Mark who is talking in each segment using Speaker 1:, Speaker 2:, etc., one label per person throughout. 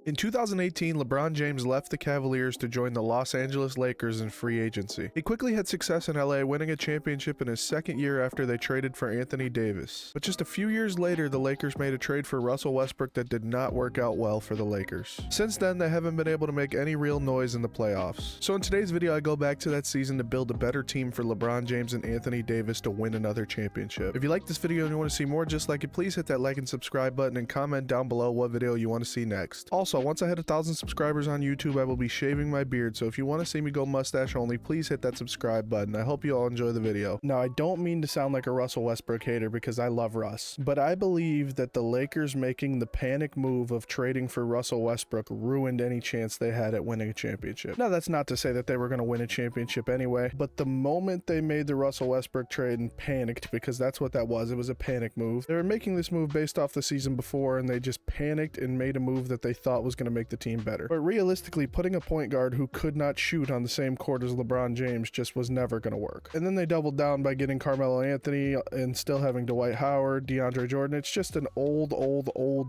Speaker 1: In 2018, LeBron James left the Cavaliers to join the Los Angeles Lakers in free agency. He quickly had success in LA, winning a championship in his second year after they traded for Anthony Davis. But just a few years later, the Lakers made a trade for Russell Westbrook that did not work out well for the Lakers. Since then, they haven't been able to make any real noise in the playoffs. So in today's video, I go back to that season to build a better team for LeBron James and Anthony Davis to win another championship. If you like this video and you want to see more just like it, please hit that like and subscribe button and comment down below what video you want to see next. Also, once I hit 1,000 subscribers on YouTube, I will be shaving my beard, so if you want to see me go mustache only, please hit that subscribe button. I hope you all enjoy the video. Now, I don't mean to sound like a Russell Westbrook hater because I love Russ, but I believe that the Lakers making the panic move of trading for Russell Westbrook ruined any chance they had at winning a championship. Now, that's not to say that they were going to win a championship anyway, but the moment they made the Russell Westbrook trade and panicked, because that's what that was, it was a panic move. They were making this move based off the season before, and they just panicked and made a move that they thought was going to make the team better. But realistically, putting a point guard who could not shoot on the same court as LeBron James just was never going to work. And then they doubled down by getting Carmelo Anthony and still having Dwight Howard, DeAndre Jordan. It's just an old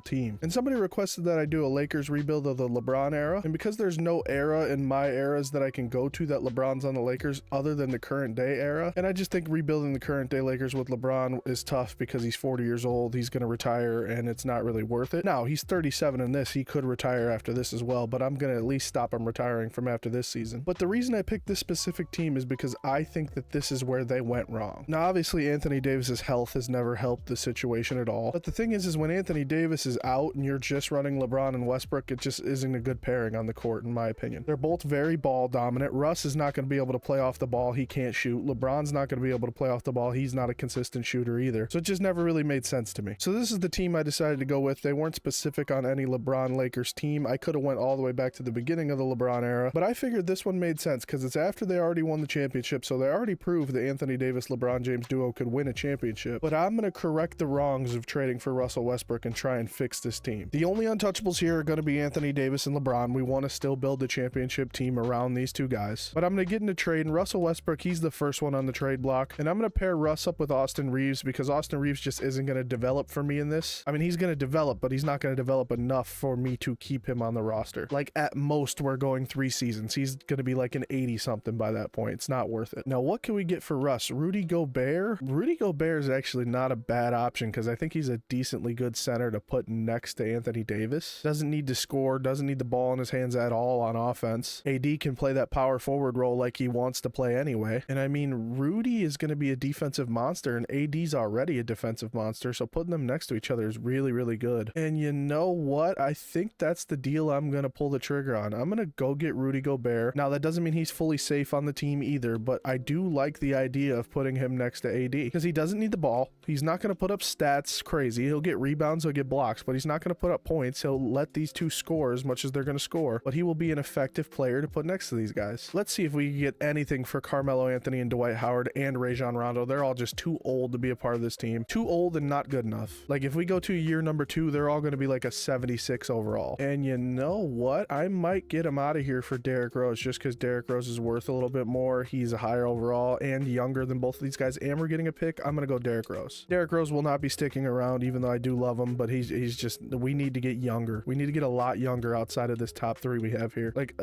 Speaker 1: team. And somebody requested that I do a Lakers rebuild of the LeBron era. And because there's no era in my eras that I can go to that LeBron's on the Lakers other than the current day era, and I just think rebuilding the current day Lakers with LeBron is tough because he's 40 years old, he's going to retire, and it's not really worth it. Now, he's 37 in this, he could retire after this as well, but I'm going to at least stop him retiring from after this season. But the reason I picked this specific team is because I think that this is where they went wrong. Now, obviously, Anthony Davis's health has never helped the situation at all. But the thing is when Anthony Davis is out and you're just running LeBron and Westbrook, it just isn't a good pairing on the court, in my opinion. They're both very ball dominant. Russ is not going to be able to play off the ball. He can't shoot. LeBron's not going to be able to play off the ball. He's not a consistent shooter either. So it just never really made sense to me. So this is the team I decided to go with. They weren't specific on any LeBron Lakers team. I could have went all the way back to the beginning of the LeBron era, but I figured this one made sense because it's after they already won the championship, so they already proved the Anthony Davis-LeBron James duo could win a championship. But I'm going to correct the wrongs of trading for Russell Westbrook and try and fix this team. The only untouchables here are going to be Anthony Davis and LeBron. We want to still build a championship team around these two guys. But I'm going to get into trade, and Russell Westbrook, he's the first one on the trade block, and I'm going to pair Russ up with Austin Reeves because Austin Reeves just isn't going to develop for me in this. I mean, he's going to develop, but he's not going to develop enough for me to keep him on the roster. Like, at most, we're going 3 seasons. He's going to be like an 80-something by that point. It's not worth it. Now, what can we get for Russ? Rudy Gobert? Rudy Gobert is actually not a bad option because I think he's a decently good center to put next to Anthony Davis. Doesn't need to score, doesn't need the ball in his hands at all on offense. AD can play that power forward role like he wants to play anyway. And I mean, Rudy is going to be a defensive monster and AD's already a defensive monster, so putting them next to each other is really, really good. And you know what? I think that's the deal I'm going to pull the trigger on. I'm going to go get Rudy Gobert. Now, that doesn't mean he's fully safe on the team either, but I do like the idea of putting him next to AD because he doesn't need the ball. He's not going to put up stats crazy. He'll get rebounds, he'll get blocks, but he's not going to put up points. He'll let these two score as much as they're going to score, but he will be an effective player to put next to these guys. Let's see if we can get anything for Carmelo Anthony and Dwight Howard and Rajon Rondo. They're all just too old to be a part of this team. Too old and not good enough. Like, if we go to year number 2, they're all going to be like a 76 overall. And you know what? I might get him out of here for Derrick Rose just because Derrick Rose is worth a little bit more. He's a higher overall and younger than both of these guys, and we're getting a pick. I'm going to go Derrick Rose. Derrick Rose will not be sticking around, even though I do love him, but he's just, we need to get younger. We need to get a lot younger outside of this top 3 we have here. Like,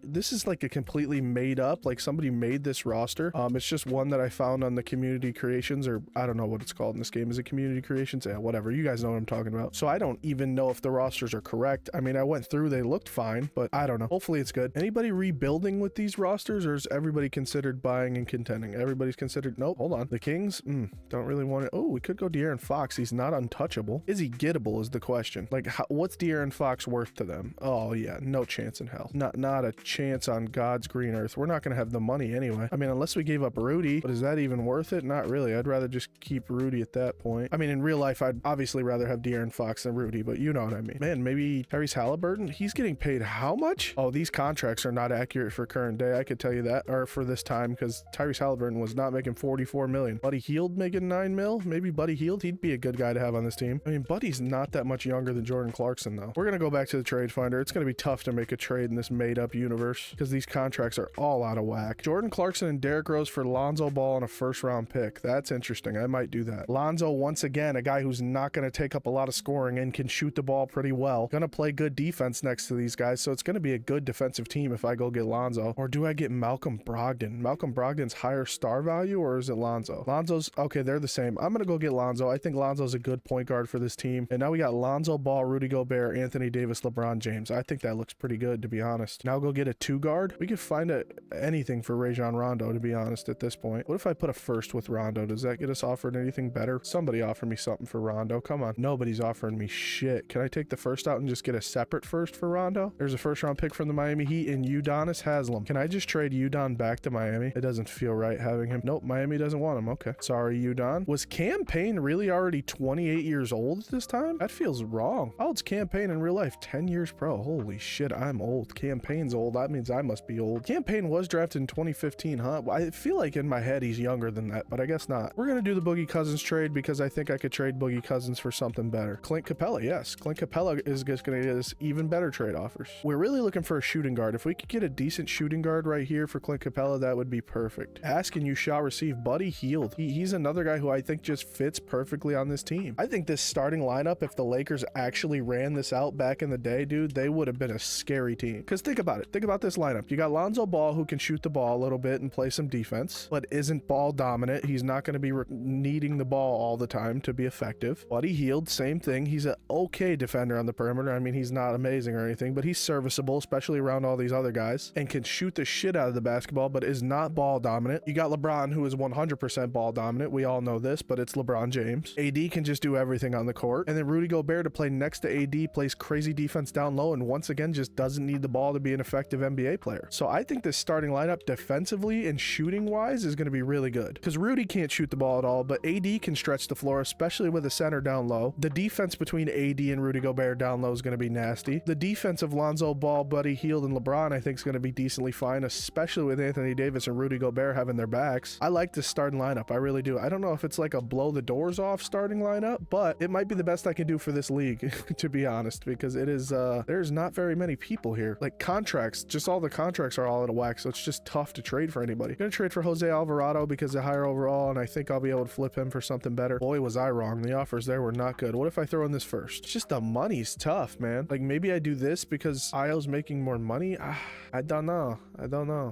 Speaker 1: this is like a completely made up, like somebody made this roster. It's just one that I found on the community creations, or I don't know what it's called in this game. Is it community creations? Yeah, whatever. You guys know what I'm talking about. So I don't even know if the rosters are correct. I mean, I went through, they looked fine, but I don't know. Hopefully it's good. Anybody rebuilding with these rosters, or is everybody considered buying and contending? Everybody's considered, nope, hold on. The Kings, don't really want it. Oh, we could go De'Aaron Fox. He's not untouchable. Is he gettable is the question. Like, what's De'Aaron Fox worth to them? Oh yeah, no chance in hell. Not a chance on God's green earth. We're not going to have the money anyway. I mean, unless we gave up Rudy, but is that even worth it? Not really. I'd rather just keep Rudy at that point. I mean, in real life, I'd obviously rather have De'Aaron Fox than Rudy, but you know what I mean. Man, maybe Tyrese Halliburton? He's getting paid how much? Oh, these contracts are not accurate for current day. I could tell you that, or for this time, because Tyrese Halliburton was not making $44 million. Buddy Hield making $9 mil? Maybe Buddy Hield? He'd be a good guy to have on this team. I mean, Buddy's not that much younger than Jordan Clarkson, though. We're going to go back to the trade finder. It's going to be tough to make a trade in this made-up universe because these contracts are all out of whack. Jordan Clarkson and Derrick Rose for Lonzo Ball and a first-round pick. That's interesting. I might do that. Lonzo, once again, a guy who's not going to take up a lot of scoring and can shoot the ball pretty well. Going to play good defense next to these guys, so it's going to be a good defensive team if I go get Lonzo. Or do I get Malcolm Brogdon? Malcolm Brogdon's higher star value, or is it Lonzo? Lonzo's, okay, they're the same. I'm going to go get Lonzo. I think Lonzo's a good point guard for this team. And now we got Lonzo Ball, Rudy Gobert, Anthony Davis, LeBron James. I think that looks pretty good, to be honest. Now go get a 2 guard. We could find anything for Rajon Rondo, to be honest, at this point. What if I put a first with Rondo? Does that get us offered anything better? Somebody offer me something for Rondo. Come on. Nobody's offering me shit. Can I take the first out and just get a separate first for Rondo? There's a first round pick from the Miami Heat and Udonis Haslem. Can I just trade Udon back to Miami? It doesn't feel right having him. Nope, Miami doesn't want him. Okay. Sorry, Udon. Was Cam Payne really already 28 years old at this time? That feels wrong. How old's Cam Payne in real life? 10 years pro. Holy shit, I'm old. Cam Payne's old. That means I must be old. Cam Payne was drafted in 2015, huh? I feel like in my head he's younger than that, but I guess not. We're going to do the Boogie Cousins trade because I think I could trade Boogie Cousins for something better. Clint Capella, yes. Clint Capella is just going to get us even better trade offers. We're really looking for a shooting guard. If we could get a decent shooting guard right here for Clint Capella, that would be perfect. Ask and you shall receive. Buddy Hield. He's another guy who I think just fits perfectly on this team. I think this starting lineup, if the Lakers actually ran this out back in the day, dude, they would have been a scary team. Because think about it. Think about this lineup. You got Lonzo Ball, who can shoot the ball a little bit and play some defense, but isn't ball dominant. He's not going to be needing the ball all the time to be effective. Buddy Hield, same thing. He's an okay defender on the perimeter. I mean, he's not amazing or anything, but he's serviceable, especially around all these other guys, and can shoot the shit out of the basketball, but is not ball dominant. You got LeBron, who is 100% ball dominant. We all know this, but it's LeBron James. AD can just do everything on the court. And then Rudy Gobert to play next to AD, plays crazy defense down low, and once again, just doesn't need the ball to be an effective NBA player. So I think this starting lineup defensively and shooting wise is going to be really good, because Rudy can't shoot the ball at all, but AD can stretch the floor, especially with a center down low. The defense between AD and Rudy Gobert down low is going to be nasty. The defense of Lonzo Ball, Buddy Hield, and LeBron I think is going to be decently fine, especially with Anthony Davis and Rudy Gobert having their backs. I like this starting lineup. I really do. I don't know if it's like a blow the doors off starting lineup, but it might be the best I can do for this league, to be honest, because it is there's not very many people here. Like contracts, just all the contracts are all out of whack, so it's just tough to trade for anybody. I'm gonna trade for Jose Alvarado because they're higher overall, and I think I'll be able to flip him for something better. Boy, was I wrong. The offers there were not good. What if I throw in this first? It's just the money's tough, man. Like maybe I do this because Io's making more money. I don't know.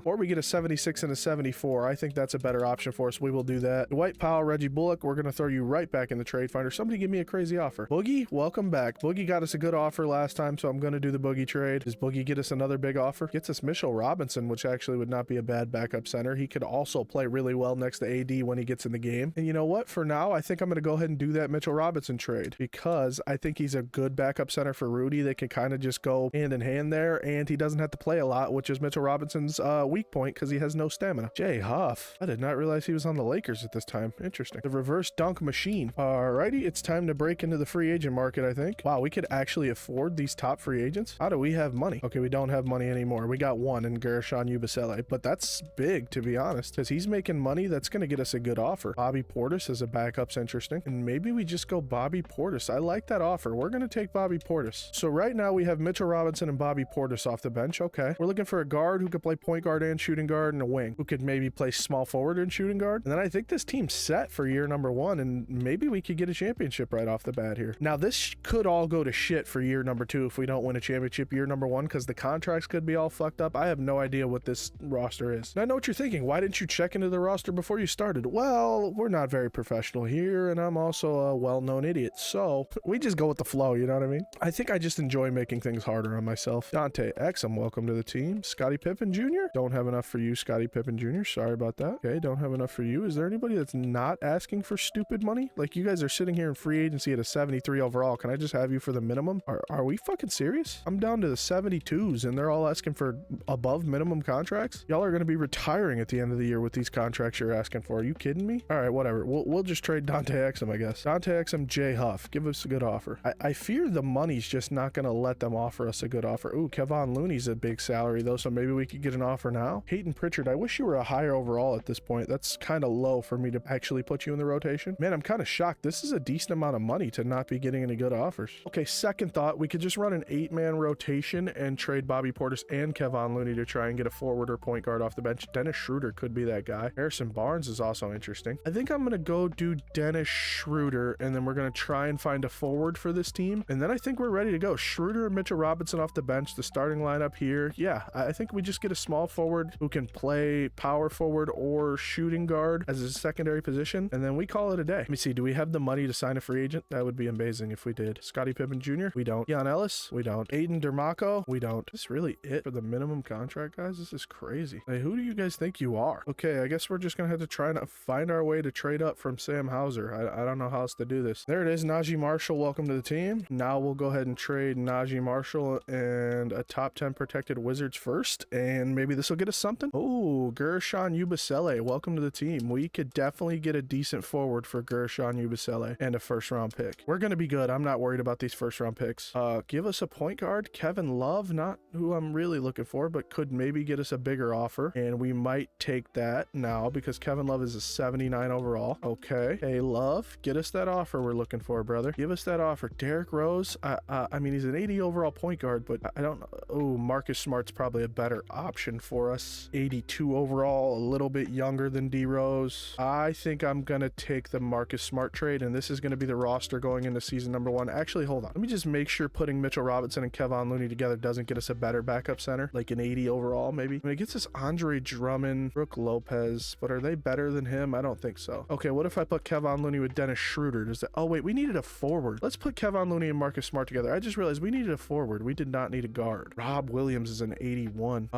Speaker 1: Or we get a 76 and a 74. I think that's a better option for us. We will do that. Dwight Powell, Reggie Bullock, we're going to throw you right back in the trade finder. Somebody give me a crazy offer. Boogie, welcome back. Boogie got us a good offer last time, so I'm going to do the Boogie trade. Does Boogie get us another big offer? Gets us Mitchell Robinson, which actually would not be a bad backup center. He could also play really well next to AD when he gets in the game. And you know what? For now, I think I'm going to go ahead and do that Mitchell Robinson trade because I think he's a good backup center for Rudy. They can kind of just go hand in hand there, and he doesn't have to play a lot, which is Mitchell Robinson's weak point because he has no stamina. Jay Huff. I did not realize he was on the Lakers at this time. Interesting. The reverse dunk machine. Alrighty, it's time to break into the free agent market, I think. Wow, we could actually afford these top free agents. How do we have money? Okay, we don't have money anymore. We got one in Gershon Yabusele, but that's big, to be honest, because he's making money that's going to get us a good offer. Bobby Portis as a backup's interesting, and maybe we just go Bobby Portis. I like that offer. We're going to take Bobby Portis. So right now we have Mitchell Robinson and Bobby Portis off the bench. Okay, we're looking for a guard who could play point guard and shooting guard, and a wing who could maybe play small forward and shooting guard. And then I think this team's set for year number one, and maybe we could get a championship right off the bat here. Now this could all go to shit for year number two if we don't win a championship year number one, because the contracts could be all fucked up. I have no idea what this roster is. And I know what you're thinking. Why didn't you check into the roster before you started? Well, we're not very professional here, and I'm also a well-known idiot, so we just go with the flow, you know what I mean? I think I just enjoy making things harder on myself. Dante Exum, welcome to the team. Scottie Pippen Jr.? Don't have enough for you, Scottie Pippen Jr. Sorry about that. Okay, don't have enough for you. Is there anybody that's not asking for stupid money? Like, you guys are sitting here in free agency at a 73 overall. Can I just have you for the minimum? Are we fucking serious? I'm down to the 72s, and they're all asking for above minimum contracts? Y'all are going to be retiring at the end of the year with these contracts you're asking for. Are you kidding me? All right, whatever. We'll just trade Dante Exum, I guess. Dante Exum, Jay Huff. Give us a good offer. I fear the money's just not going to let them offer us a good offer. Ooh, Kevon Looney's a big salary, though, so maybe we could get an offer now. Hayden Pritchard, I wish you were a higher overall at this point. That's kind of low for me to actually put you in the rotation. Man, I'm kind of shocked. This is a decent amount of money to not be getting any good offers. Okay, second thought, we could just run an 8-man rotation and trade Bobby Portis and Kevon Looney to try and get a forward or point guard off the bench. Dennis Schroeder could be that guy. Harrison Barnes is also interesting. I think I'm going to go do Dennis Schroeder, and then we're going to try and find a forward for this team, and then I think we're ready to go. go. Schroeder and Mitchell Robinson off the bench, the starting lineup here. Yeah, I think we just get a small forward who can play power forward or shooting guard as a secondary position, and then we call it a day. Let me see, do we have the money to sign a free agent? That would be amazing if we did. Scottie Pippen Jr.? We don't. Keon Ellis? We don't. Aiden Dermako? We don't. Is this really it for the minimum contract, guys? This is crazy. Hey, who do you guys think you are? Okay, I guess we're just gonna have to try and find our way to trade up from Sam Hauser. I don't know how else to do this. There it is. Najee Marshall, welcome to the team. Now we'll go ahead and trade Najee Marshall and a top 10 protected Wizards first, and maybe this will get us something. Oh, Gershon Yabusele, welcome to the team. We could definitely get a decent forward for Gershon Yabusele and a first round pick. We're gonna be good. I'm not worried about these first round picks. Give us a point guard. Kevin Love, not who I'm really looking for, but could maybe get us a bigger offer, and we might take that now because Kevin Love is a 79 overall. Okay, hey Love, get us that offer we're looking for, brother. Give us that offer. Derrick Rose, I mean, he's an 80 overall point guard, but I don't know. Oh, Marcus Smart's probably a better option for us. 82 overall, a little bit younger than D Rose. I think I'm gonna take the Marcus Smart trade, and this is gonna be the roster going into season number 1. Actually, hold on. Let me just make sure putting Mitchell Robinson and Kevon Looney together doesn't get us a better backup center, like an 80 overall maybe. I mean, it gets us Andre Drummond, Brooke Lopez, but are they better than him? I don't think so. Okay, what if I put Kevon Looney with Dennis Schroeder? Does that... Oh wait, we needed a forward. Let's put Kevon Looney and Marcus Smart together. I just realized we needed a forward. We did not need a guard. Rob Williams is an 81.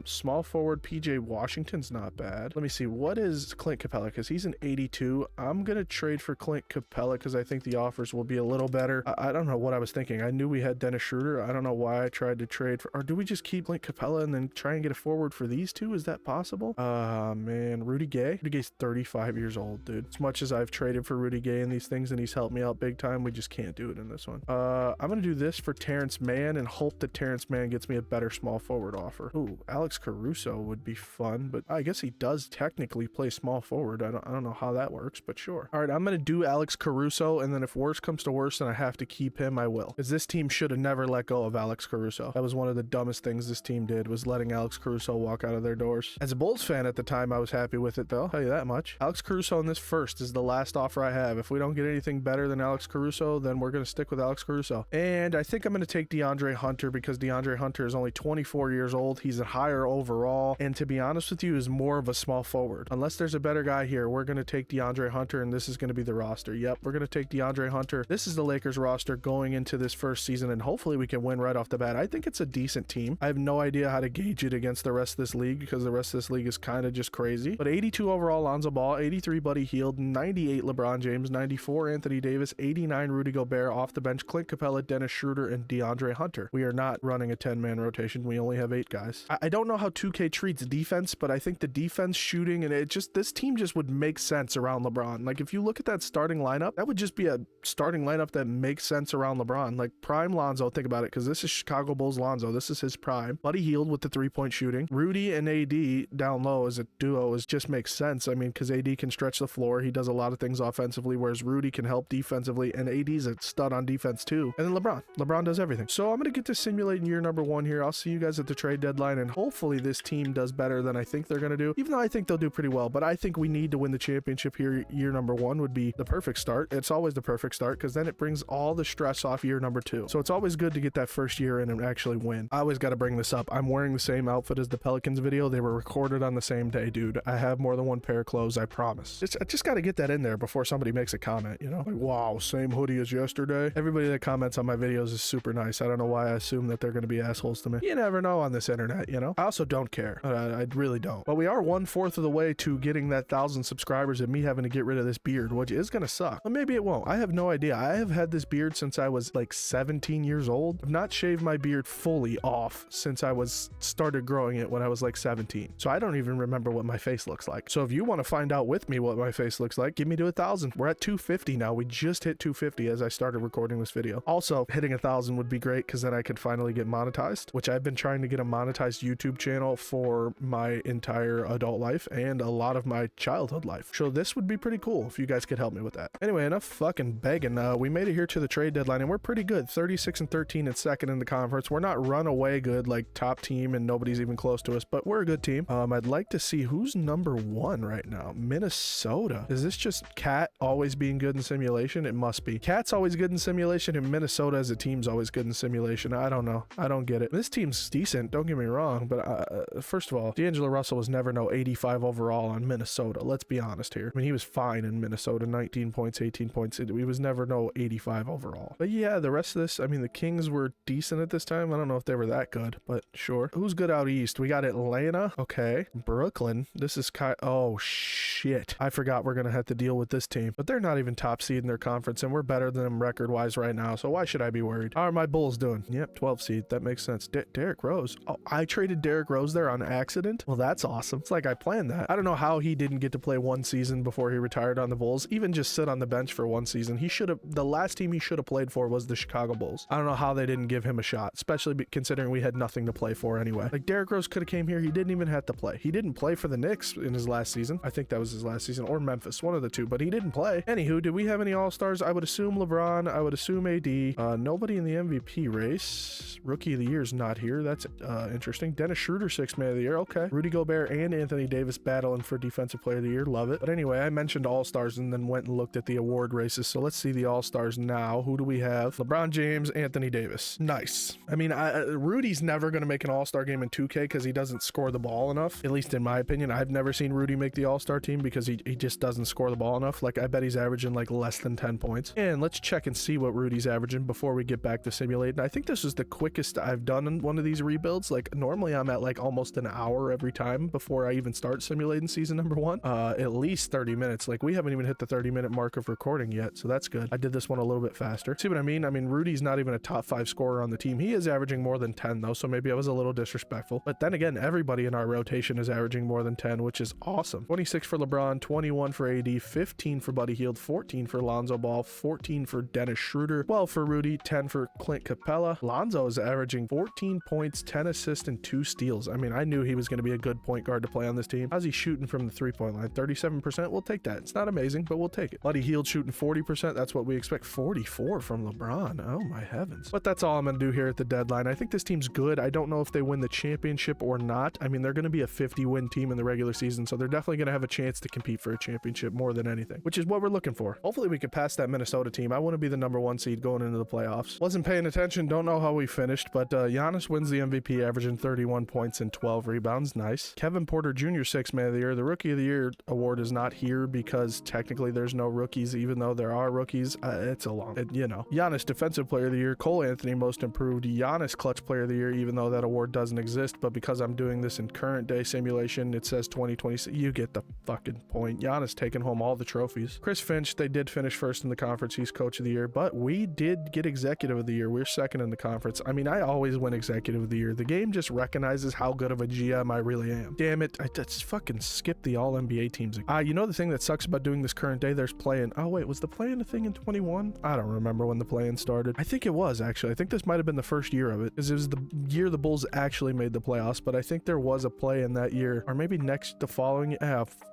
Speaker 1: Small forward PJ Washington's not bad. Let me see, what is Clint Capella? Because he's an 82. I'm gonna trade for Clint Capella because I think the offers will be a little better. I don't know what I was thinking. I knew we had Dennis Schroeder. I don't know why I tried to trade for, or do we just keep Clint Capella and then try and get a forward for these two? Is that possible? Man, Rudy Gay. Rudy Gay's 35 years old, dude. As much as I've traded for Rudy Gay in these things and he's helped me out big time, we just can't do it in this one. I'm gonna do this for Terrence Mann and hope that Terrence Mann gets me a better small forward offer. Ooh, Alex Caruso would be fun, but I guess he does technically play small forward. I don't know how that works, but sure. All right, I'm gonna do Alex Caruso, and then if worse comes to worse and I have to keep him, I will. Because this team should have never let go of Alex Caruso. That was one of the dumbest things this team did, was letting Alex Caruso walk out of their doors. As a Bulls fan at the time, I was happy with it though, I'll tell you that much. Alex Caruso in this first is the last offer I have. If we don't get anything better than Alex Caruso, then we're gonna stick with Alex Caruso. And I think I'm gonna take DeAndre Hunter because DeAndre Hunter is only 24 years old. He's a higher overall, and to be honest with you, is more of a small forward. Unless there's a better guy here, we're gonna take DeAndre Hunter, and this is gonna be the roster. Yep, we're gonna take DeAndre Hunter. This is the Lakers roster going into this first season, and hopefully we can win right off the bat. I think it's a decent team. I have no idea how to gauge it against the rest of this league because the rest of this league is kind of just crazy. But 82 overall Lonzo Ball, 83 Buddy Hield, 98 LeBron James, 94 Anthony Davis, 89 Rudy Gobert, off the bench Clint Capella, Dennis Schroeder, and DeAndre Hunter. We are not running a 10-man rotation. We only have 8 guys. I don't know how 2K treats defense, but I think the defense, shooting, and this team just would make sense around LeBron. Like, if you look at that starting lineup, that would just be a starting lineup that makes sense around LeBron. Like, prime Lonzo, think about it, because this is Chicago Bulls Lonzo. This is his prime. Buddy Hield with the 3-point shooting. Rudy and AD down low as a duo just makes sense. I mean, because AD can stretch the floor. He does a lot of things offensively, whereas Rudy can help defensively, and AD's a stud on defense too. And then LeBron does everything. So I'm going to get to simulating year number 1 here. I'll see you guys at the trade deadline, and hopefully this team does better than I think they're going to do, even though I think they'll do pretty well. But I think we need to win the championship here. Year number 1 would be the perfect start. It's always the perfect start because then it brings all the stress off year number 2. So it's always good to get that first year in and actually win. I always got to bring this up. I'm wearing the same outfit as the Pelicans video. They were recorded on the same day, dude. I have more than one pair of clothes, I promise. I just got to get that in there before somebody makes a comment, you know? Like, wow, same hoodie as yesterday. Everybody that comments on my videos is super nice. I don't know why I assume that they're going to be assholes to me. You never know on this internet, you know? I also don't care. I really don't. But we are 1/4 of the way to getting that 1,000 subscribers and me having to get rid of this beard, which is going to suck. But maybe it won't. I have no idea. I have had this beard since I was like 17 years old. I've not shaved my beard fully off since I started growing it when I was like 17. So I don't even remember what my face looks like. So if you want to find out with me what my face looks like, give me to 1,000. We're at 250 now. We just hit 250 as I started recording this video. Also, hitting 1,000 would be great because then I could finally get monetized, which I've been trying to get a monetized YouTube channel for my entire adult life and a lot of my childhood life. So this would be pretty cool if you guys could help me with that. Anyway, enough fucking begging. We made it here to the trade deadline and we're pretty good. 36-13 and second in the conference. We're not runaway good like top team and nobody's even close to us, but we're a good team. I'd like to see who's number 1 right now. Minnesota. Is this just Cat always being good in simulation? It must be. Cat's always good in simulation and Minnesota as a team's always good in simulation. I don't know. I don't get it. This team's decent, don't get me wrong, but first of all, D'Angelo Russell was never no 85 overall on Minnesota. Let's be honest here. I mean, he was fine in Minnesota, 19 points, 18 points. He was never no 85 overall. But yeah, the rest of this, I mean, the Kings were decent at this time. I don't know if they were that good, but sure. Who's good out east? We got Atlanta. Okay. Brooklyn. This is oh, shit. I forgot we're going to have to deal with this team, but they're not even top seed in their conference, and we're better than them record-wise right now, so why should I be worried? How are my Bulls doing? Yep, 12 seed. That makes sense. Derrick Rose. Oh, I traded Derrick Rose there on accident? Well, that's awesome. It's like I planned that. I don't know how he didn't get to play one season before he retired on the Bulls, even just sit on the bench for one season. He should have, the last team he should have played for was the Chicago Bulls. I don't know how they didn't give him a shot, especially considering we had nothing to play for anyway. Like, Derrick Rose could have came here. He didn't even have to play. He didn't play for the Knicks in his last season. I think that was his last season, or Memphis, one of the two, but he didn't play. Anywho, did we have any All-Stars? I would assume LeBron. I would assume AD. Nobody in the MVP race. Rookie of the Year is not here. That's interesting. Dennis Schroeder, 6th Man of the Year. Okay. Rudy Gobert and Anthony Davis battling for Defensive Player of the Year. Love it. But anyway, I mentioned All-Stars and then went and looked at the award races. So let's see the All-Stars now. Who do we have? LeBron James, Anthony Davis. Nice. I mean, Rudy's never going to make an All-Star game in 2K because he doesn't score the ball enough. At least in my opinion. I've never seen Rudy make the All-Star team because he just doesn't score the ball enough. Like, I bet he's averaging like less than 10 points. And let's check and see what Rudy's averaging before we get back to simulating. I think this is the quickest I've done in one of these rebuilds. Like, normally I'm at like almost an hour every time before I even start simulating season number 1. At least 30 minutes. Like, we haven't even hit the 30-minute mark of recording yet, so that's good. I did this one a little bit faster. See what I mean? I mean, Rudy's not even a top 5 scorer on the team. He is averaging more than 10 though, so maybe I was a little disrespectful. But then again, everybody in our rotation is averaging more than 10, which is awesome. 26 for LeBron, 21 for AD, 15 for Buddy Hield, 14 for Lonzo Ball, 14 for Dennis Schroeder, 12 for Rudy, 10 for Clint Capella. Lonzo is averaging 14 points, 10 assists, and 2 steals. I mean, I knew he was going to be a good point guard to play on this team. How's he shooting from the 3-point line? 37%? We'll take that. It's not amazing, but we'll take it. Buddy Hield shooting 40%. That's what we expect. 44 from LeBron. Oh my heavens. But that's all I'm going to do here at the deadline. I think this team's good. I don't know if they win the championship or not. I mean, they're going to be a 50-win team in the regular season, so they're definitely going to have a chance to compete for a championship more than anything, which is what we're looking for. Hopefully we can pass that Minnesota team. I want to be the number 1 seed going into the playoffs. Wasn't paying attention. Don't know how we finished, but Giannis wins the MVP, averaging 31 points and 12 rebounds. Nice. Kevin Porter Jr., 6th Man of the Year. The Rookie of the Year award is not here because technically there's no rookies, even though there are rookies. It's a long, you know. Giannis, Defensive Player of the Year. Cole Anthony, Most Improved. Giannis, Clutch Player of the Year, even though that award doesn't exist, but because I'm doing this in current day simulation, it says 2026. You get the fucking point. Giannis taking home all the trophies. Chris Finch, they did finish first in the conference. He's Coach of the Year, but we did get Executive of the Year. We're second in the conference. I mean, I always win Executive of the Year. The game just recognizes how good of a GM I really am. Damn it. I just fucking skipped the All-NBA teams. You know the thing that sucks about doing this current day? There's play-in. Oh, wait, was the play-in a thing in 21? I don't remember when the play-in started. I think it was, actually. I think this might have been the first year of it, because it was the year the Bulls actually made the playoffs, but I think there was a play-in that year, or maybe the following.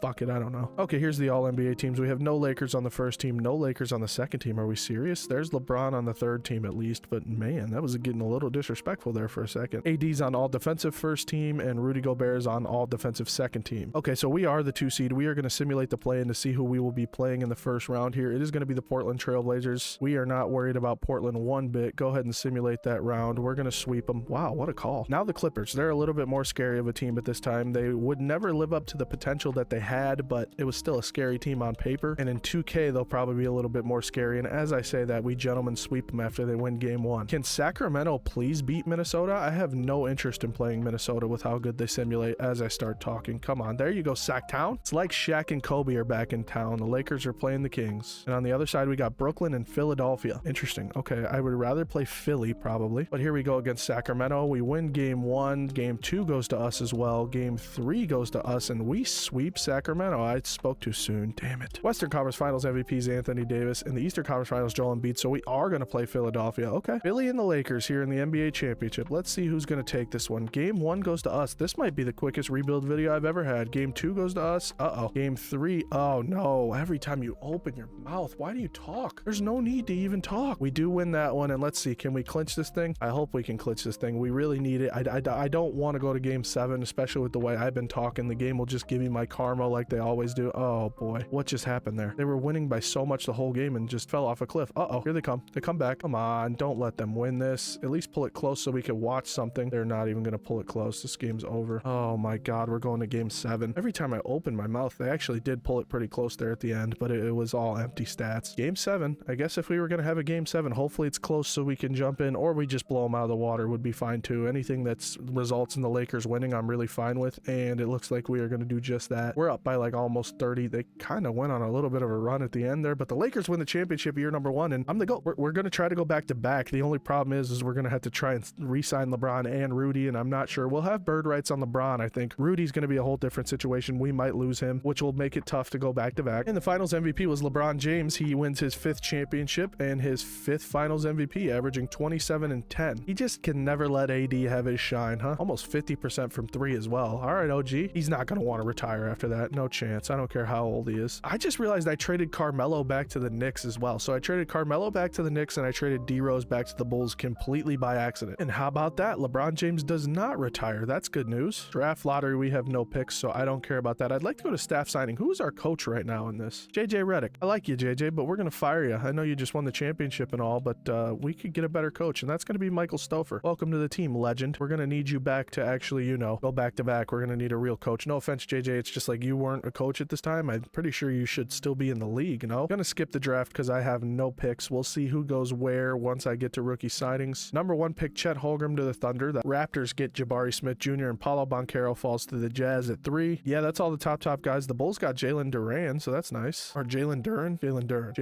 Speaker 1: Fuck it, I don't know. Okay, here's the All-NBA teams. We have no Lakers on the first team, no Lakers on the second team. Are we serious? There's LeBron on the third team at least, but man, that was getting a little disrespectful there for a second. AD's on all defensive first team, and Rudy Gobert is on all defensive second team. Okay, so we are the 2 seed. We are going to simulate the play-in to see who we will be playing in the first round here. It is going to be the Portland Trailblazers. We are not worried about Portland one bit. Go ahead and simulate that round. We're going to sweep them. Wow, what a call. Now the Clippers. They're a little bit more scary of a team at this time. They would never live up to the potential that they had, but it was still a scary team on paper. And in 2K, they'll probably be a little bit more scary. And as I say that, we gentlemen sweep them after they win game 1. Can Sacramento please beat Minnesota? I have no interest in playing Minnesota with how good they simulate as I start talking. Come on, there you go, Sacktown. It's like Shaq and Kobe are back in town. The Lakers are playing the Kings. And on the other side, we got Brooklyn and Philadelphia. Interesting. Okay, I would rather play Philly probably. But here we go against Sacramento. We win game 1. Game 2 goes to us as well. Game 3 goes to us, and we sweep Sacramento. I spoke too soon. Damn it. Western Conference Finals MVP is Anthony Davis. In the Eastern Conference Finals, Joel Embiid. So we are going to play Philadelphia. Okay. Philly and the Lakers here in the NBA Championship. Let's see who's going to take this one. Game 1 goes to us. This might be the quickest rebuild video I've ever had. Game 2 goes to us. Uh-oh. Game 3. Oh, no. Every time you open your mouth, why do you talk? There's no need to even talk. We do win that one, and let's see. Can we clinch this thing? I hope we can clinch this thing. We really need it. I don't want to go to game 7, especially with the way I've been talking. The game will just give me my karma like they always do. Oh, boy. What just happened there? They were winning by so much the whole game and just fell off a cliff. Uh-oh. Here they come. They come back. Come on, don't let them win this. At least pull it close so we can watch something. They're not even going to pull it close. This game's over. Oh my God, we're going to game 7. Every time I open my mouth, they actually did pull it pretty close there at the end, but it was all empty stats. Game 7. I guess if we were going to have a game 7, hopefully it's close so we can jump in, or we just blow them out of the water would be fine too. Anything that results in the Lakers winning, I'm really fine with, and it looks like we are going to do just that. We're up by like almost 30. They kind of went on a little bit of a run at the end there, but the Lakers win the championship year number 1, and I'm the GOAT. We're going to try to go back to back. The only problem is we're going to have to try and re-sign LeBron and Rudy, and I'm not sure. We'll have bird rights on LeBron, I think. Rudy's going to be a whole different situation. We might lose him, which will make it tough to go back to back. And the finals MVP was LeBron James. He wins his 5th championship and his 5th finals MVP, averaging 27 and 10. He just can never let AD have his shine, huh? Almost 50% from 3 as well. All right, OG. He's not going to want to retire after that. No chance. I don't care how old he is. I just realized I traded Carmelo back to the Knicks as well. So I traded Carmelo back to the Knicks and I traded D-Rose back to the Bulls completely by accident. And how about that? LeBron James does not retire. That's good news. Draft lottery, we have no picks, so I don't care about that. I'd like to go to staff signing. Who's our coach right now in this? JJ Redick. I like you, JJ, but we're going to fire you. I know you just won the championship and all, but we could get a better coach, and that's going to be Michael Stouffer. Welcome to the team, legend. We're going to need you back to actually, you know, go back to back. We're going to need a real coach. No offense, JJ. It's just like you weren't a coach at this time. I'm pretty sure you should still be in the league, you know? I'm going to skip the draft because I have no picks. We'll see who goes where once I get to rookie signings. Number 1 pick, Chet Holmgren to the Thunder. The Raptors get Jabari Smith Jr. and Paulo Banchero falls to the Jazz at 3. Yeah, that's all the top guys. The Bulls got Jalen Duran, so that's nice. Or Jalen Duran? Jalen Duran.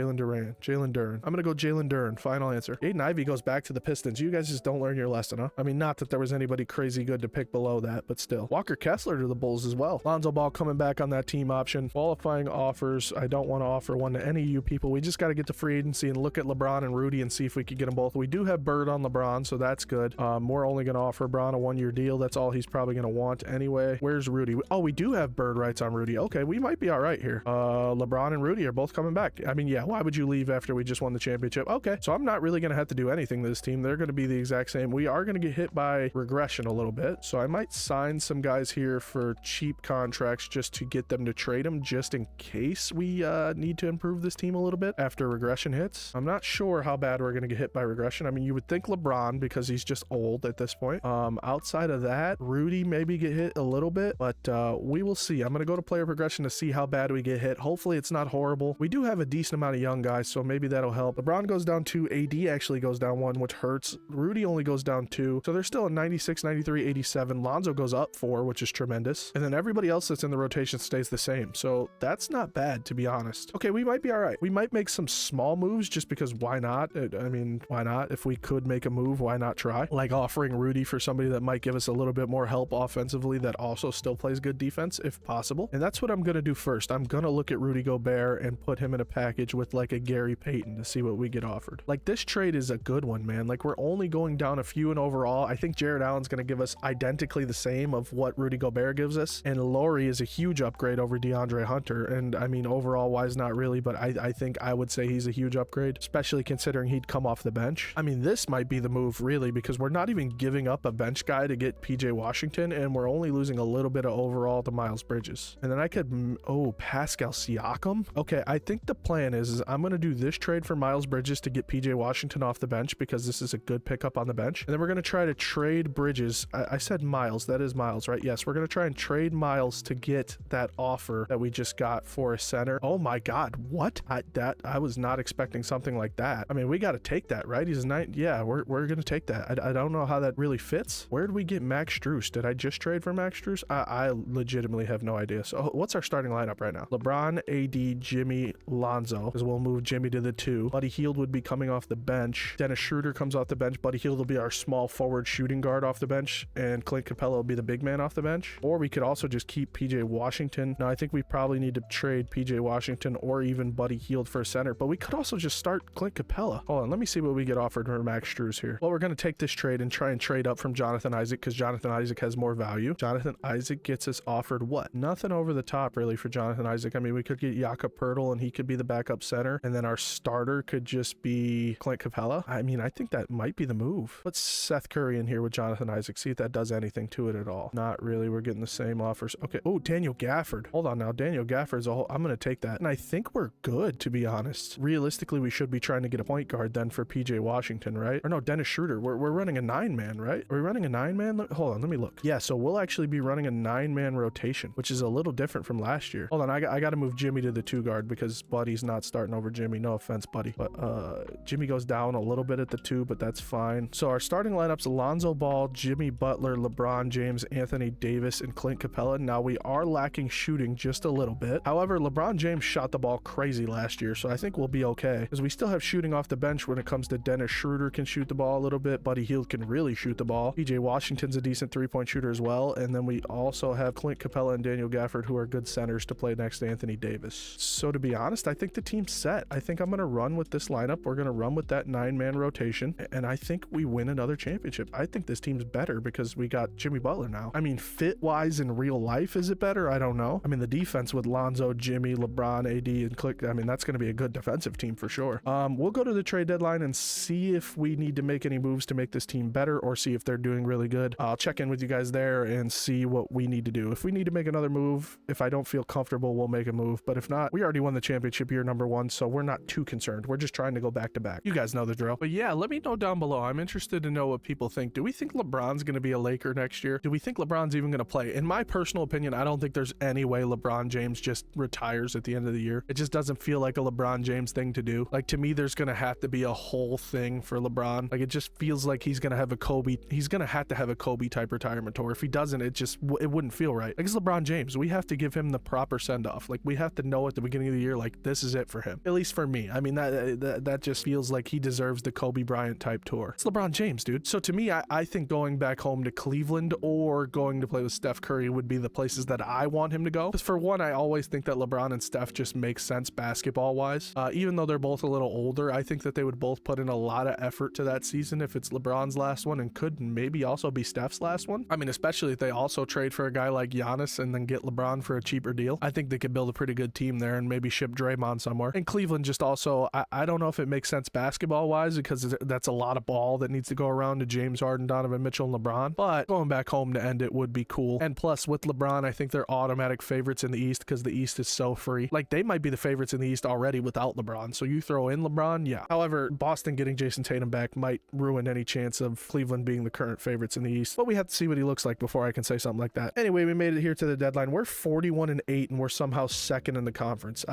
Speaker 1: I'm going to go Jalen Duran. Final answer. Aiden Ivey goes back to the Pistons. You guys just don't learn your lesson, huh? I mean, not that there was anybody crazy good to pick below that, but still. Walker Kessler to the Bulls as well. Lonzo Ball coming back on that team option. Qualifying offers. I don't want to offer one to any of you people. We just got to get to free agency and look at LeBron and Rudy and see if we could get them both. We do have Bird on LeBron, so that's good. We're only going to offer LeBron a 1-year deal. That's all he's probably going to want anyway. Where's Rudy? Oh, we do have Bird rights on Rudy. Okay, we might be all right here. LeBron and Rudy are both coming back. I mean, yeah, why would you leave after we just won the championship? Okay, so I'm not really going to have to do anything to this team. They're going to be the exact same. We are going to get hit by regression a little bit, so I might sign some guys here for cheap contracts just to get them to trade them just in case we need to improve this team a little bit after regression hits. I'm not sure how bad we're going to get hit by regression. I mean, you would think LeBron because he's just old at this point. Outside of that, Rudy maybe get hit a little bit, but we will see. I'm going to go to player progression to see how bad we get hit. Hopefully it's not horrible. We do have a decent amount of young guys, so maybe that'll help. LeBron goes down 2, AD actually goes down 1, which hurts. Rudy only goes down 2, so they're still at 96, 93, 87. Lonzo goes up 4, which is tremendous. And then everybody else that's in the rotation stays the same, so that's not bad, to be honest. Okay, we might be all right. We might make some small moves just because why not? I mean, why not? If we could make a move, why not try? Like offering Rudy for somebody that might give us a little bit more help offensively that also still plays good defense if possible. And that's what I'm going to do first. I'm going to look at Rudy Gobert and put him in a package with like a Gary Payton to see what we get offered. Like this trade is a good one, man. Like we're only going down a few in overall. I think Jared Allen's going to give us identically the same of what Rudy Gobert gives us. And Laurie is a huge upgrade over DeAndre Hunter. And I mean, overall wise, not really, but I think I would say he's a huge upgrade, especially considering he'd come off the bench. I mean, this might be the move really because we're not even giving up a bench guy to get PJ Washington and we're only losing a little bit of overall to Miles Bridges. And then I could, oh, Pascal Siakam. Okay, I think the plan is I'm going to do this trade for Miles Bridges to get PJ Washington off the bench because this is a good pickup on the bench. And then we're going to try to trade Bridges. I said Miles, that is Miles, right? Yes, we're going to try and trade Miles to get that offer that we just got for a center. Oh my God, what? I was not expecting something like that. I mean, we got to take that, right? He's a 9. Yeah, we're going to take that. I don't know how that really fits. Where did we get Max Strus? Did I just trade for Max Strus? I legitimately have no idea. So what's our starting lineup right now? LeBron, AD, Jimmy, Lonzo, because we'll move Jimmy to the 2. Buddy Hield would be coming off the bench. Dennis Schroeder comes off the bench. Buddy Hield will be our small forward shooting guard off the bench, and Clint Capella will be the big man off the bench. Or we could also just keep PJ Washington. Now, I think we probably need to trade PJ Washington or even Buddy Hield for a center, but we could also just start Clint Capella. Hold on, let me see what we get offered for Max Strus here. Well, we're going to take this trade and try and trade up from Jonathan Isaac because Jonathan Isaac has more value. Jonathan Isaac gets us offered what? Nothing over the top really for Jonathan Isaac. I mean, we could get Jakob Poeltl and he could be the backup center, and then our starter could just be Clint Capella. I mean, I think that might be the move. Let's Seth Curry in here with Jonathan Isaac, see if that does anything to it at all. Not really. We're getting the same offers. Okay. Oh, Daniel Gafford. Hold on now. Daniel Gafford's a whole, I'm going to take that. And I think we're good, to be honest. Realistically, we should be trying to get a point guard then for PJ Washington, right? Or no, Dennis Schroeder. We're running a 9-man, right? Are we running a 9-man? Hold on, let me look. Yeah, so we'll actually be running a 9-man rotation, which is a little different from last year. Hold on, I got to move Jimmy to the 2 guard because Buddy's not starting over Jimmy. No offense, Buddy. But Jimmy goes down a little bit at the 2, but that's fine. So our starting lineup's Alonzo Ball, Jimmy Butler, LeBron James, Anthony Davis, and Clint Capella. Now we are lacking shooting just a little bit. However, LeBron James shot the ball crazy last year, so I think we'll be okay because we still have shooting off the bench when it comes to Dennis Schroeder can shoot the ball a little bit. Buddy Hield can really shoot the ball. PJ Washington's a decent 3-point shooter as well. And then we also have Clint Capella and Daniel Gafford, who are good centers to play next to Anthony Davis. So to be honest, I think the team's set. I think I'm going to run with this lineup. We're going to run with that 9-man rotation, and I think we win another championship. I think this team's better because we got Jimmy Butler now. I mean, fit-wise in real life, is it better? I don't know. I mean, the defense with Lonzo, Jimmy, LeBron, AD, and Click, I mean, that's going to be a good defensive team for sure. We'll go to the trade deadline and see if we need to make any moves to make this team better or see if they're doing really good. I'll check in with you guys there and see what we need to do. If we need to make another move, if I don't feel comfortable, we'll make a move. But if not, we already won the championship year number 1, so we're not too concerned. We're just trying to go back to back. You guys know the drill. But yeah, let me know down below. I'm interested to know what people think. Do we think LeBron's going to be a Laker next year? Do we think LeBron's even going to play? In my personal opinion, I don't think there's any way LeBron James just retires at the end of the year. It just doesn't feel like a LeBron James thing to do. Like, to me, there's going to have to be a whole thing for LeBron. Like, it just feels like he's going to have a Kobe. He's going to have a Kobe type retirement tour. If he doesn't, it wouldn't feel right. Like, it's LeBron James. We have to give him the proper send off. Like, we have to know at the beginning of the year, like, this is it for him. At least for me. I mean, that just feels like he deserves the Kobe Bryant type tour. It's LeBron James, dude. So to me, I think going back home to Cleveland or going to play with Steph Curry would be the places that I want him to go. Because for one, I always think that LeBron and Steph just make sense basketball wise. Even though they're both a little older, I think that they would both put in a lot of effort to that season if it's LeBron's last one, and could maybe also be Steph's last one. I mean, especially if they also trade for a guy like Giannis and then get LeBron for a cheaper deal. I think they could build a pretty good team there and maybe ship Draymond somewhere. And Cleveland just also, I don't know if it makes sense basketball wise because that's a lot of ball that needs to go around to James Harden, Donovan Mitchell, and LeBron. But going back home to end it would be cool. And plus with LeBron, I think they're automatic favorites in the East because the East is so free. Like, they might be the favorites in the East already without LeBron. So you throw in LeBron, yeah. However, Boston getting Jason Tatum back might ruin any chance of Cleveland being the current favorites in the East. But we have to see what he looks like before I can say something like that. Anyway, we made it here to the deadline. We're 41-8 and we're somehow second in the conference.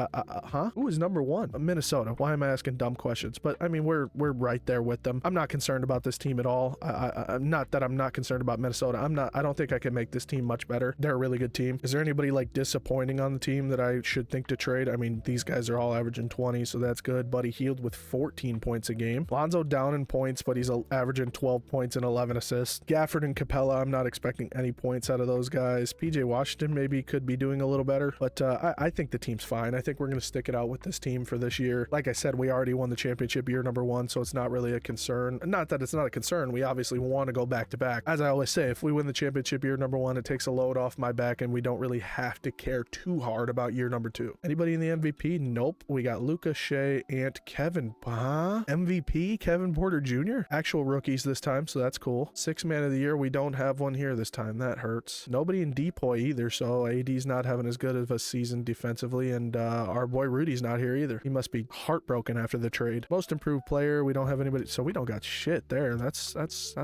Speaker 1: Who is number 1? Minnesota. Why am I asking dumb questions? But I mean, we're right there with them. I'm not concerned about this team at all. Not that I'm not concerned about Minnesota. I don't think I can make this team much better. They're a really good team. Is there anybody like disappointing on the team that I should think to trade? I mean, these guys are all averaging 20, so that's good. Buddy Hield with 14 points a game. Lonzo down in points, but he's averaging 12 points and 11 assists. Gafford and Capella, I'm not expecting any points out of those guys. PJ Washington maybe could be doing a little better, but I think the team's fine. I think we're going to stick it out with this team for this year. Like I said, we already won the championship year number 1, so it's not really a concern. Not that it's not a concern. We obviously want to go back to back. As I always say, if we win the championship year number 1, it takes a load off my back and we don't really have to care too hard about year number 2. Anybody in the MVP? Nope. We got Luka, Shea, Ant, Kevin. MVP? Kevin Porter Jr.? Actual rookies this time, so that's cool. 6th man of the year. We don't have one here this time. That hurts. Nobody in Depoy either, so AD's not having as good of a season defensively, and our boy Rudy's not here either. He must be heartbroken after the trade. Most improved player. We don't have anybody, so we don't got shit there. That's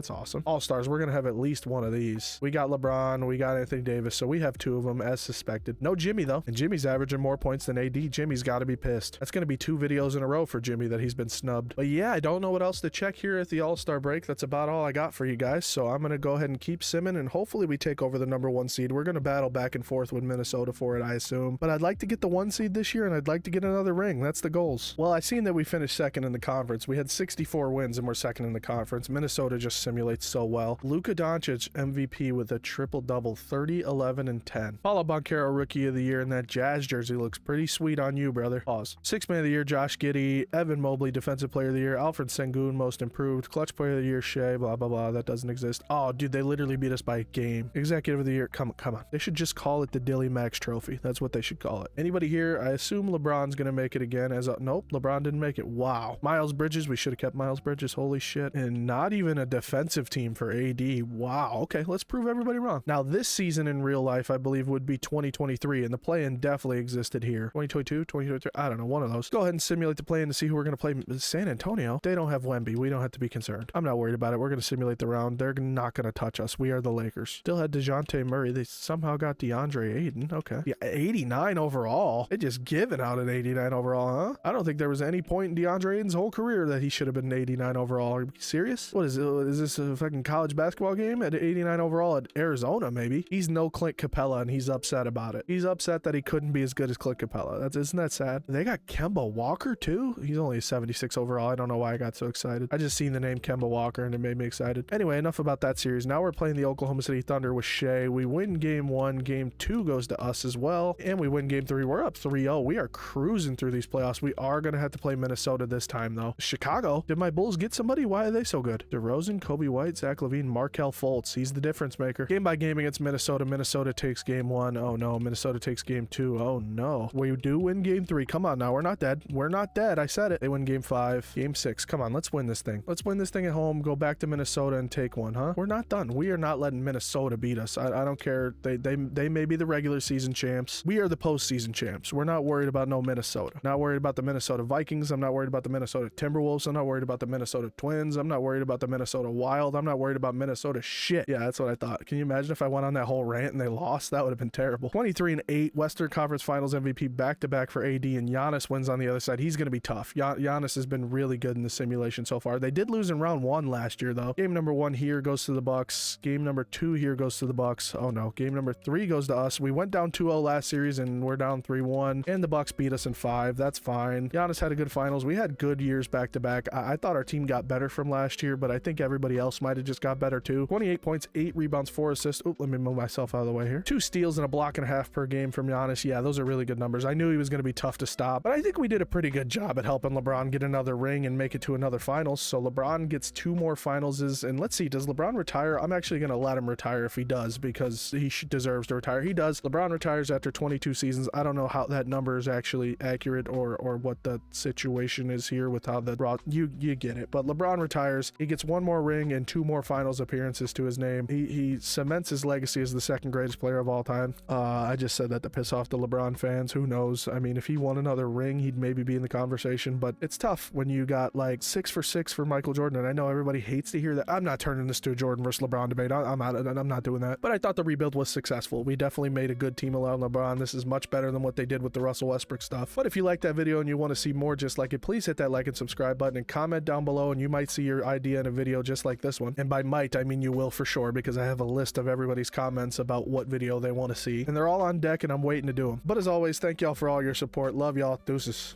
Speaker 1: awesome. All-stars. We're gonna have at least one of these. We got LeBron. We got Anthony Davis, so we have 2 of them as suspected. No Jimmy though, and Jimmy's averaging more points than AD. Jimmy's got to be pissed. That's gonna be 2 videos in a row for Jimmy that he's been snubbed. But yeah, I don't know what else to check here at the All-Star break. That's about all I got for you guys, so I'm gonna go ahead and keep simming, and hopefully we take over the number 1 seed. We're gonna battle back and forth with Minnesota for it, I assume, but I'd like to get the 1 seed this year, and I'd like to get another ring. That's the goals. Well, I seen that we finished 2nd in the conference. We had 64 wins and we're 2nd in the conference. Minnesota just simulates so well. Luka Doncic MVP with a triple-double, 30, 11, and 10. Paulo Banchero Rookie of the Year, and that Jazz jersey looks pretty sweet on you, brother. Pause. 6th man of the year, Josh Giddey. Evan Mobley Defensive Player of the Year. Alfred Sengun Most Improved. Clutch Player of the Year, Shea, blah, blah, blah. That doesn't exist. Oh, dude, they literally beat us by a game. Executive of the Year. Come on. They should just call it the Dilly Max Trophy. That's what they should call it. Anybody here? I assume LeBron's gonna make it again as a... Nope, LeBron didn't make it. Wow. Miles Bridges. We should have kept Miles Bridges. Holy shit. And not even a defensive team for AD. Wow. Okay, let's prove everybody wrong. Now, this season in real life, I believe, would be 2023, and the play-in definitely existed here. 2022, 2023, I don't know, one of those. Go ahead and simulate the play-in to see who we're going to play San Antonio. They don't have Wemby. We don't have to be concerned. I'm not worried about it. We're going to simulate the round. They're not going to touch us. We are the Lakers. Still had DeJounte Murray. They somehow got DeAndre Ayton. Okay. Yeah, 89 overall. They just giving out an 89 overall, huh? I don't think there was any point in DeAndre Ayton's whole career that he should have been 89 overall. Are you serious? What is it? Is this a fucking college basketball game at 89 overall at Arizona, maybe? He's no Clint Capella, and he's upset about it. He's upset that he couldn't be as good as Clint Capella. Isn't that sad? They got Kemba Walker, too? He's only a 76 overall. I don't know why I got so excited. I just seen the name Kemba Walker, and it made me excited. Anyway, enough about that series. Now we're playing the Oklahoma City Thunder with Shea. We win game 1. Game 2 goes to us as well. And we win game 3. We're up 3-0. We are cruising through these playoffs. We are going to have to play Minnesota this time, though. Chicago. Did my Bulls get somebody? Why are they so good? DeRozan, Kobe White, Zach LaVine, Markelle Fultz. He's the difference maker. Game by game against Minnesota. Minnesota takes game 1. Oh, no. Minnesota takes game 2. Oh, no. We do win game 3. Come on now. We're not dead. We're not dead. I said it. They win game 5. Game 6. Come on. Let's win this thing. Let's win this thing at home. Go back to Minnesota and take one, huh? We're not done. We are not letting Minnesota beat us. I don't care. They may be the regular season champs. We are the postseason champs. We're not worried about no Minnesota. Not worried about the Minnesota Vikings. I'm not worried about the Minnesota Timberwolves. I'm not worried about the Minnesota Twins. I'm not worried about the Minnesota Wild. I'm not worried about Minnesota shit. Yeah, that's what I thought. Can you imagine if I went on that whole rant and they lost? That would have been terrible. 23-8, Western Conference Finals MVP back-to-back for AD, and Giannis wins on the other side. He's going to be tough. Giannis has been really good in the simulation so far. They did lose in round 1 last year, though. Game number 1 here goes to the Bucks. Game number 2 here goes to the Bucks. Oh, no. Game number 3 goes to us. We went down 2-0 last series, and we're down 3-1, and the Bucks beat us in 5. That's fine. Giannis had a good finals. We had good years back-to-back. I thought our team got better from last year, but I think everybody else might have just got better, too. 28 points, 8 rebounds, 4 assists. Oop, let me move myself out of the way here. 2 steals and a block and a half per game from Giannis. Yeah, those are really good numbers. I knew he was going to be tough to stop, but I think we did a pretty good job at helping LeBron get another ring and make it to another finals. So LeBron gets 2 more finals, and let's see, does LeBron retire? I'm actually going to let him retire if he does, because he deserves to retire. He does. LeBron retires after 22 seasons. I don't know how that number is actually accurate or what the situation is here with how the you get it. But LeBron retires. He gets 1 more ring and 2 more finals appearances to his name. He cements his legacy as the 2nd greatest player of all time. I just said that to piss off the LeBron fans. Who knows? I mean, if he won another ring, he'd maybe be in the conversation, but it's tough when you got like 6 for 6 for Michael Jordan. And I know everybody hates to hear that. I'm not turning this to a Jordan versus LeBron debate. I'm not doing that. But I thought the rebuild was successful. We definitely made a good team around LeBron. This is much better than what they did with the Russell Westbrook stuff. But if you like that video and you want to see more just like it, please hit that like and subscribe button and comment down below, and you might see your idea in a video just like this one. And by might, I mean you will for sure, because I have a list of everybody's comments about what video they want to see. And they're all on deck, and I'm waiting to do them. But as always, thank y'all for all your support. Love y'all. Deuces.